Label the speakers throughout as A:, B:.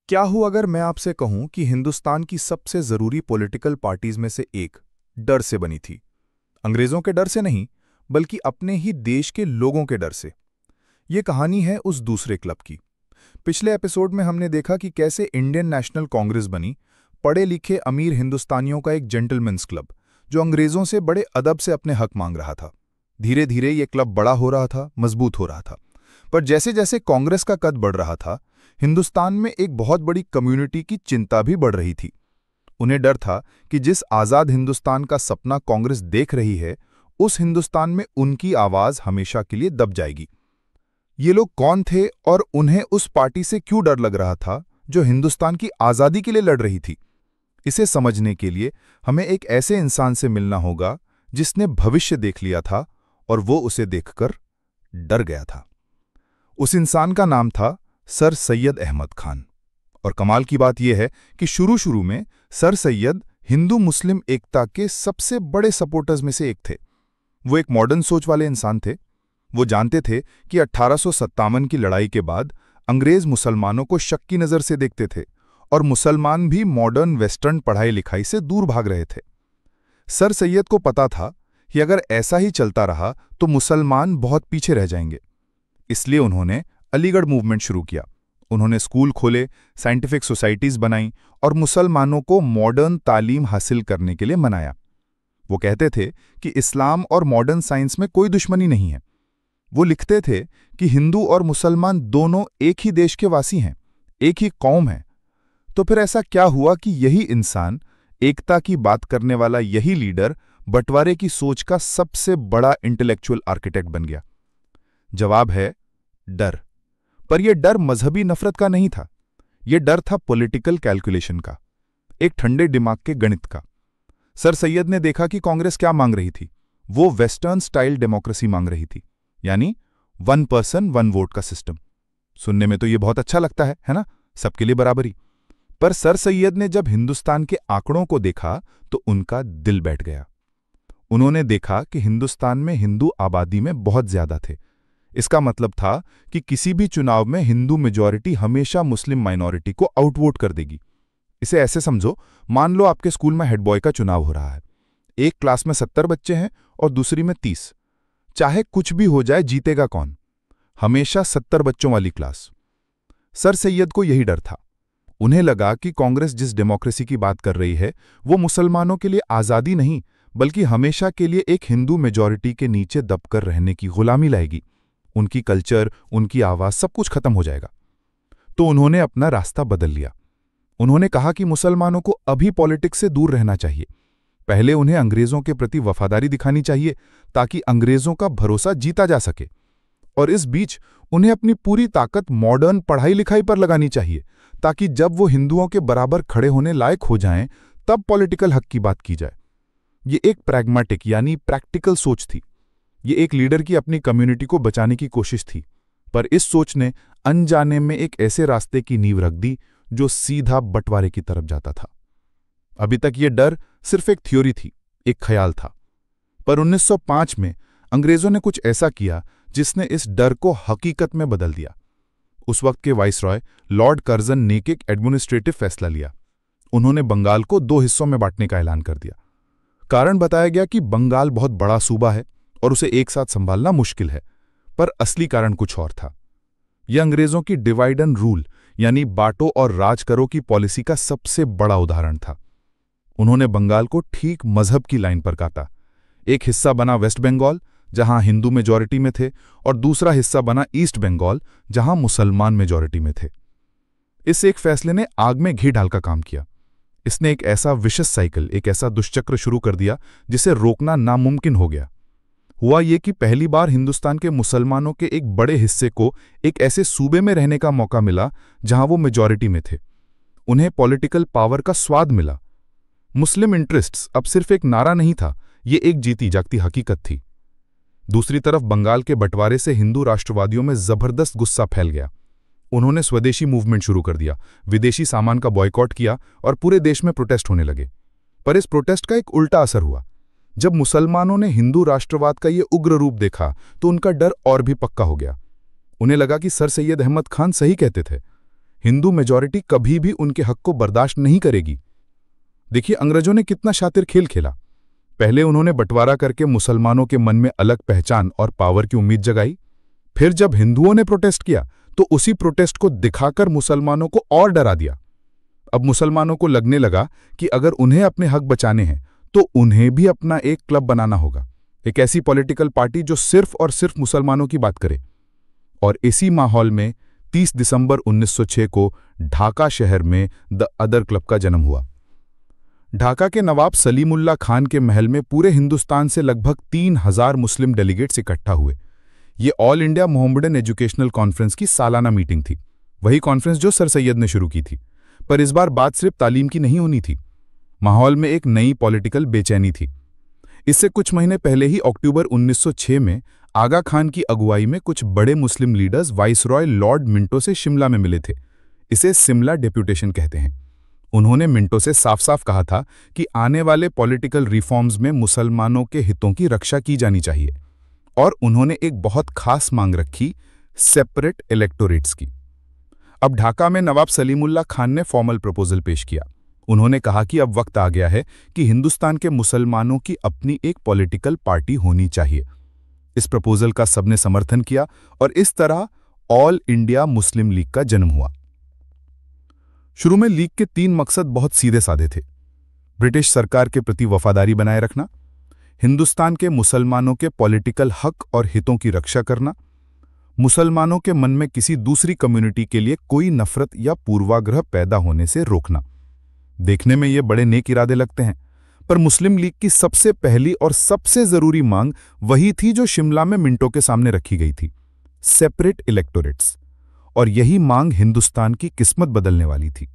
A: क्या हो अगर मैं आपसे कहूं कि हिंदुस्तान की सबसे जरूरी पॉलिटिकल पार्टीज में से एक डर से बनी थी। अंग्रेजों के डर से नहीं, बल्कि अपने ही देश के लोगों के डर से। ये कहानी है उस दूसरे क्लब की। पिछले एपिसोड में हमने देखा कि कैसे इंडियन नेशनल कांग्रेस बनी, पढ़े लिखे अमीर हिंदुस्तानियों का एक जेंटलमैन्स क्लब, जो अंग्रेजों से बड़े अदब से अपने हक मांग रहा था। धीरे धीरे ये क्लब बड़ा हो रहा था, मजबूत हो रहा था। पर जैसे जैसे कांग्रेस का कद बढ़ रहा था, हिंदुस्तान में एक बहुत बड़ी कम्युनिटी की चिंता भी बढ़ रही थी। उन्हें डर था कि जिस आजाद हिंदुस्तान का सपना कांग्रेस देख रही है, उस हिंदुस्तान में उनकी आवाज हमेशा के लिए दब जाएगी। ये लोग कौन थे और उन्हें उस पार्टी से क्यों डर लग रहा था जो हिंदुस्तान की आजादी के लिए लड़ रही थी? इसे समझने के लिए हमें एक ऐसे इंसान से मिलना होगा जिसने भविष्य देख लिया था और वो उसे देखकर डर गया था। उस इंसान का नाम था सर सैयद अहमद खान। और कमाल की बात यह है कि शुरू में सर सैयद हिंदू मुस्लिम एकता के सबसे बड़े सपोर्टर्स में से एक थे। वो एक मॉडर्न सोच वाले इंसान थे। वो जानते थे कि 1857 की लड़ाई के बाद अंग्रेज मुसलमानों को शक की नज़र से देखते थे और मुसलमान भी मॉडर्न वेस्टर्न पढ़ाई लिखाई से दूर भाग रहे थे। सर सैयद को पता था कि अगर ऐसा ही चलता रहा तो मुसलमान बहुत पीछे रह जाएंगे। इसलिए उन्होंने अलीगढ़ मूवमेंट शुरू किया। उन्होंने स्कूल खोले, साइंटिफिक सोसाइटीज बनाई और मुसलमानों को मॉडर्न तालीम हासिल करने के लिए मनाया। वो कहते थे कि इस्लाम और मॉडर्न साइंस में कोई दुश्मनी नहीं है। वो लिखते थे कि हिंदू और मुसलमान दोनों एक ही देश के वासी हैं, एक ही कौम है। तो फिर ऐसा क्या हुआ कि यही इंसान, एकता की बात करने वाला यही लीडर, बंटवारे की सोच का सबसे बड़ा इंटेलेक्चुअल आर्किटेक्ट बन गया? जवाब है डर। पर यह डर मजहबी नफरत का नहीं था। यह डर था पॉलिटिकल कैलकुलेशन का, एक ठंडे दिमाग के गणित का। सर सैयद ने देखा कि कांग्रेस क्या मांग रही थी। वो वेस्टर्न स्टाइल डेमोक्रेसी मांग रही थी, यानी वन पर्सन वन वोट का सिस्टम। सुनने में तो यह बहुत अच्छा लगता है ना, सबके लिए बराबरी। पर सर सैयद ने जब हिंदुस्तान के आंकड़ों को देखा तो उनका दिल बैठ गया। उन्होंने देखा कि हिंदुस्तान में हिंदू आबादी में बहुत ज्यादा थे। इसका मतलब था कि किसी भी चुनाव में हिंदू मेजॉरिटी हमेशा मुस्लिम माइनॉरिटी को आउटवोट कर देगी। इसे ऐसे समझो, मान लो आपके स्कूल में हेड बॉय का चुनाव हो रहा है। एक क्लास में 70 बच्चे हैं और दूसरी में 30। चाहे कुछ भी हो जाए, जीतेगा कौन? हमेशा 70 बच्चों वाली क्लास। सर सैयद को यही डर था। उन्हें लगा कि कांग्रेस जिस डेमोक्रेसी की बात कर रही है, वो मुसलमानों के लिए आज़ादी नहीं, बल्कि हमेशा के लिए एक हिंदू मेजॉरिटी के नीचे दबकर रहने की गुलामी लाएगी। उनकी कल्चर, उनकी आवाज, सब कुछ खत्म हो जाएगा। तो उन्होंने अपना रास्ता बदल लिया। उन्होंने कहा कि मुसलमानों को अभी पॉलिटिक्स से दूर रहना चाहिए। पहले उन्हें अंग्रेजों के प्रति वफादारी दिखानी चाहिए ताकि अंग्रेजों का भरोसा जीता जा सके। और इस बीच उन्हें अपनी पूरी ताकत मॉडर्न पढ़ाई लिखाई पर लगानी चाहिए, ताकि जब वो हिंदुओं के बराबर खड़े होने लायक हो जाएं, तब पॉलिटिकल हक की बात की जाए। ये एक प्रैग्मेटिक यानी प्रैक्टिकल सोच थी। ये एक लीडर की अपनी कम्युनिटी को बचाने की कोशिश थी। पर इस सोच ने अनजाने में एक ऐसे रास्ते की नींव रख दी जो सीधा बंटवारे की तरफ जाता था। अभी तक ये डर सिर्फ एक थ्योरी थी, एक ख्याल था। पर 1905 में अंग्रेजों ने कुछ ऐसा किया जिसने इस डर को हकीकत में बदल दिया। उस वक्त के वाइसरॉय लॉर्ड कर्जन ने एक एडमिनिस्ट्रेटिव फैसला लिया। उन्होंने बंगाल को 2 हिस्सों में बांटने का ऐलान कर दिया। कारण बताया गया कि बंगाल बहुत बड़ा सूबा है और उसे एक साथ संभालना मुश्किल है। पर असली कारण कुछ और था। यह अंग्रेजों की डिवाइड एंड रूल यानी बांटो और राज करो की पॉलिसी का सबसे बड़ा उदाहरण था। उन्होंने बंगाल को ठीक मजहब की लाइन पर काटा। एक हिस्सा बना वेस्ट बंगाल, जहां हिंदू मेजॉरिटी में थे, और दूसरा हिस्सा बना ईस्ट बंगाल, जहां मुसलमान मेजॉरिटी में थे। इस एक फैसले ने आग में घी डाल का काम किया। इसने एक ऐसा विशेष साइकिल, एक ऐसा दुष्चक्र शुरू कर दिया जिसे रोकना नामुमकिन हो गया। हुआ ये कि पहली बार हिंदुस्तान के मुसलमानों के एक बड़े हिस्से को एक ऐसे सूबे में रहने का मौका मिला जहां वो मेजॉरिटी में थे। उन्हें पॉलिटिकल पावर का स्वाद मिला। मुस्लिम इंटरेस्ट्स अब सिर्फ एक नारा नहीं था, ये एक जीती जागती हकीकत थी। दूसरी तरफ बंगाल के बंटवारे से हिंदू राष्ट्रवादियों में जबरदस्त गुस्सा फैल गया। उन्होंने स्वदेशी मूवमेंट शुरू कर दिया, विदेशी सामान का बॉयकॉट किया और पूरे देश में प्रोटेस्ट होने लगे। पर इस प्रोटेस्ट का एक उल्टा असर हुआ। जब मुसलमानों ने हिंदू राष्ट्रवाद का ये उग्र रूप देखा तो उनका डर और भी पक्का हो गया। उन्हें लगा कि सर सैयद अहमद खान सही कहते थे। हिंदू मेजॉरिटी कभी भी उनके हक को बर्दाश्त नहीं करेगी। देखिए अंग्रेजों ने कितना शातिर खेल खेला। पहले उन्होंने बंटवारा करके मुसलमानों के मन में अलग पहचान और पावर की उम्मीद जगाई। फिर जब हिंदुओं ने प्रोटेस्ट किया तो उसी प्रोटेस्ट को दिखाकर मुसलमानों को और डरा दिया। अब मुसलमानों को लगने लगा कि अगर उन्हें अपने हक बचाने हैं तो उन्हें भी अपना एक क्लब बनाना होगा, एक ऐसी पॉलिटिकल पार्टी जो सिर्फ और सिर्फ मुसलमानों की बात करे। और इसी माहौल में 30 दिसंबर 1906 को ढाका शहर में द अदर क्लब का जन्म हुआ। ढाका के नवाब सलीमुल्लाह खान के महल में पूरे हिंदुस्तान से लगभग 3000 मुस्लिम डेलीगेट्स इकट्ठा हुए। ये all India Mohammedan educational conference की सालाना मीटिंग थी, वही कॉन्फ्रेंस जो सर सैयद ने शुरू की थी। पर इस बार बात सिर्फ तालीम की नहीं होनी थी। माहौल में एक नई पॉलिटिकल बेचैनी थी। इससे कुछ महीने पहले ही अक्टूबर 1906 में आगा खान की अगुवाई में कुछ बड़े मुस्लिम लीडर्स वाइसरॉय लॉर्ड मिंटो से शिमला में मिले थे। इसे शिमला डेप्यूटेशन कहते हैं। उन्होंने मिंटो से साफ साफ कहा था कि आने वाले पॉलिटिकल रिफॉर्म्स में मुसलमानों के हितों की रक्षा की जानी चाहिए। और उन्होंने एक बहुत खास मांग रखी, सेपरेट इलेक्टोरेट्स की। अब ढाका में नवाब सलीमुल्लाह खान ने फॉर्मल प्रपोजल पेश किया। उन्होंने कहा कि अब वक्त आ गया है कि हिंदुस्तान के मुसलमानों की अपनी एक पॉलिटिकल पार्टी होनी चाहिए। इस प्रपोजल का सबने समर्थन किया और इस तरह ऑल इंडिया मुस्लिम लीग का जन्म हुआ। शुरू में लीग के 3 मकसद बहुत सीधे साधे थे। ब्रिटिश सरकार के प्रति वफादारी बनाए रखना, हिंदुस्तान के मुसलमानों के पॉलिटिकल हक और हितों की रक्षा करना, मुसलमानों के मन में किसी दूसरी कम्युनिटी के लिए कोई नफरत या पूर्वाग्रह पैदा होने से रोकना। देखने में ये बड़े नेक इरादे लगते हैं, पर मुस्लिम लीग की सबसे पहली और सबसे जरूरी मांग वही थी जो शिमला में मिंटो के सामने रखी गई थी, सेपरेट इलेक्टोरेट्स। और यही मांग हिंदुस्तान की किस्मत बदलने वाली थी।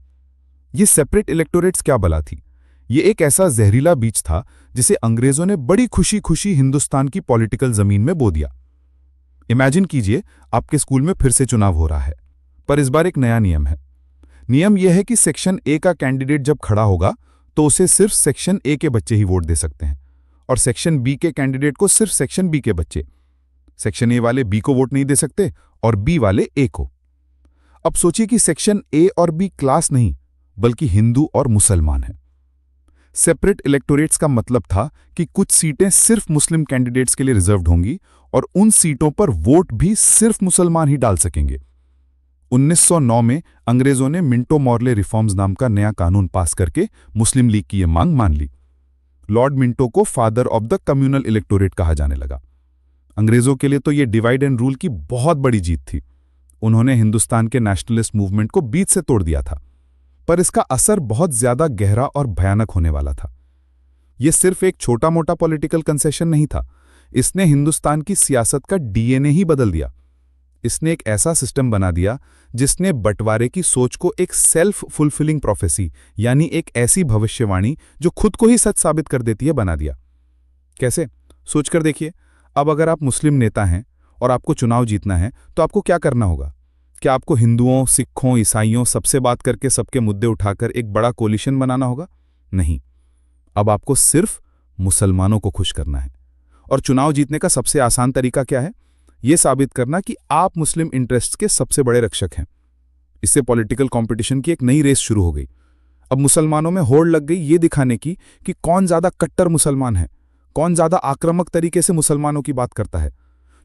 A: ये सेपरेट इलेक्टोरेट्स क्या बला थी? ये एक ऐसा जहरीला बीज था जिसे अंग्रेजों ने बड़ी खुशी खुशी हिंदुस्तान की पॉलिटिकल जमीन में बो दिया। इमेजिन कीजिए आपके स्कूल में फिर से चुनाव हो रहा है, पर इस बार एक नया नियम है। नियम यह है कि सेक्शन ए का कैंडिडेट जब खड़ा होगा तो उसे सिर्फ सेक्शन ए के बच्चे ही वोट दे सकते हैं, और सेक्शन बी के कैंडिडेट को सिर्फ सेक्शन बी के बच्चे। सेक्शन ए वाले बी को वोट नहीं दे सकते और बी वाले ए को। अब सोचिए कि सेक्शन ए और बी क्लास नहीं बल्कि हिंदू और मुसलमान हैं। सेपरेट इलेक्टोरेट्स का मतलब था कि कुछ सीटें सिर्फ मुस्लिम कैंडिडेट्स के लिए रिजर्व्ड होंगी और उन सीटों पर वोट भी सिर्फ मुसलमान ही डाल सकेंगे। 1909 में अंग्रेजों ने मिंटो मॉर्ले रिफॉर्म्स नाम का नया कानून पास करके मुस्लिम लीग की यह मांग मान ली। लॉर्ड मिंटो को father of the communal electorate कहा जाने लगा। अंग्रेजों के लिए तो यह डिवाइड एंड रूल की बहुत बड़ी जीत थी। उन्होंने हिंदुस्तान के नेशनलिस्ट मूवमेंट को बीच से तोड़ दिया था, पर इसका असर बहुत ज्यादा गहरा और भयानक होने वाला था। यह सिर्फ एक छोटा मोटा पॉलिटिकल कंसेशन नहीं था, इसने हिंदुस्तान की सियासत का डीएनए ही बदल दिया। इसने एक ऐसा सिस्टम बना दिया जिसने बंटवारे की सोच को एक सेल्फ फुलफिलिंग प्रोफेसी, यानी एक ऐसी भविष्यवाणी जो खुद को ही सच साबित कर देती है, बना दिया। कैसे? सोचकर देखिए। अब अगर आप मुस्लिम नेता हैं और आपको चुनाव जीतना है तो आपको क्या करना होगा? क्या आपको हिंदुओं, सिखों, ईसाइयों सबसे बात करके सबके मुद्दे उठाकर एक बड़ा कोलिशन बनाना होगा? नहीं। अब आपको सिर्फ मुसलमानों को खुश करना है। और चुनाव जीतने का सबसे आसान तरीका क्या है? यह साबित करना कि आप मुस्लिम इंटरेस्ट्स के सबसे बड़े रक्षक हैं। इससे पॉलिटिकल कंपटीशन की एक नई रेस शुरू हो गई। अब मुसलमानों में होड़ लग गई ये दिखाने की कि कौन ज्यादा कट्टर मुसलमान है, कौन ज्यादा आक्रामक तरीके से मुसलमानों की बात करता है।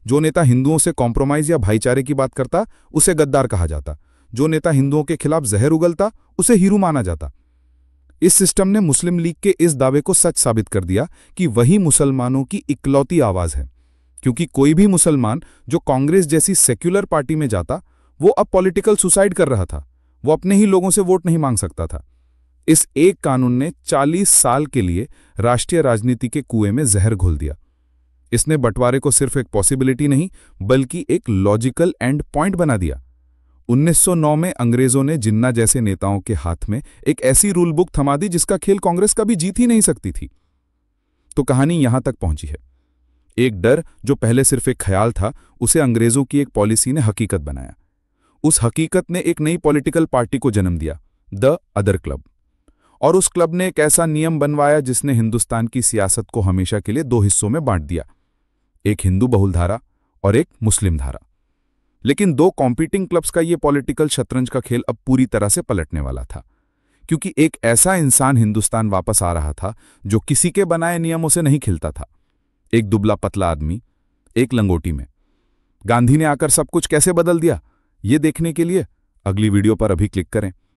A: जो नेता हिंदुओं से कॉम्प्रोमाइज या भाईचारे की बात करता उसे गद्दार कहा जाता, जो नेता हिंदुओं के खिलाफ जहर उगलता उसे हीरू माना जाता। इस सिस्टम ने मुस्लिम लीग के इस दावे को सच साबित कर दिया कि वही मुसलमानों की इकलौती आवाज है, क्योंकि कोई भी मुसलमान जो कांग्रेस जैसी सेक्युलर पार्टी में जाता वो अब पॉलिटिकल सुसाइड कर रहा था। वो अपने ही लोगों से वोट नहीं मांग सकता था। इस एक कानून ने 40 साल के लिए राष्ट्रीय राजनीति के कुएं में जहर घोल दिया। इसने बंटवारे को सिर्फ एक पॉसिबिलिटी नहीं बल्कि एक लॉजिकल एंड पॉइंट बना दिया। 1909 में अंग्रेजों ने जिन्ना जैसे नेताओं के हाथ में एक ऐसी रूल बुक थमा दी जिसका खेल कांग्रेस कभी जीत ही नहीं सकती थी। तो कहानी यहां तक पहुंची है। एक डर जो पहले सिर्फ एक ख्याल था, उसे अंग्रेजों की एक पॉलिसी ने हकीकत बनाया। उस हकीकत ने एक नई पॉलिटिकल पार्टी को जन्म दिया, द अदर क्लब। और उस क्लब ने एक ऐसा नियम बनवाया जिसने हिंदुस्तान की सियासत को हमेशा के लिए 2 हिस्सों में बांट दिया, एक हिंदू बहुल धारा और एक मुस्लिम धारा।
B: लेकिन दो कॉम्पीटिंग क्लब्स का ये पॉलिटिकल शतरंज का खेल अब पूरी तरह से पलटने वाला था, क्योंकि एक ऐसा इंसान हिंदुस्तान वापस आ रहा था जो किसी के बनाए नियमों से नहीं खिलता था। एक दुबला पतला आदमी, एक लंगोटी में। गांधी ने आकर सब कुछ कैसे बदल दिया, ये देखने के लिए अगली वीडियो पर अभी क्लिक करें।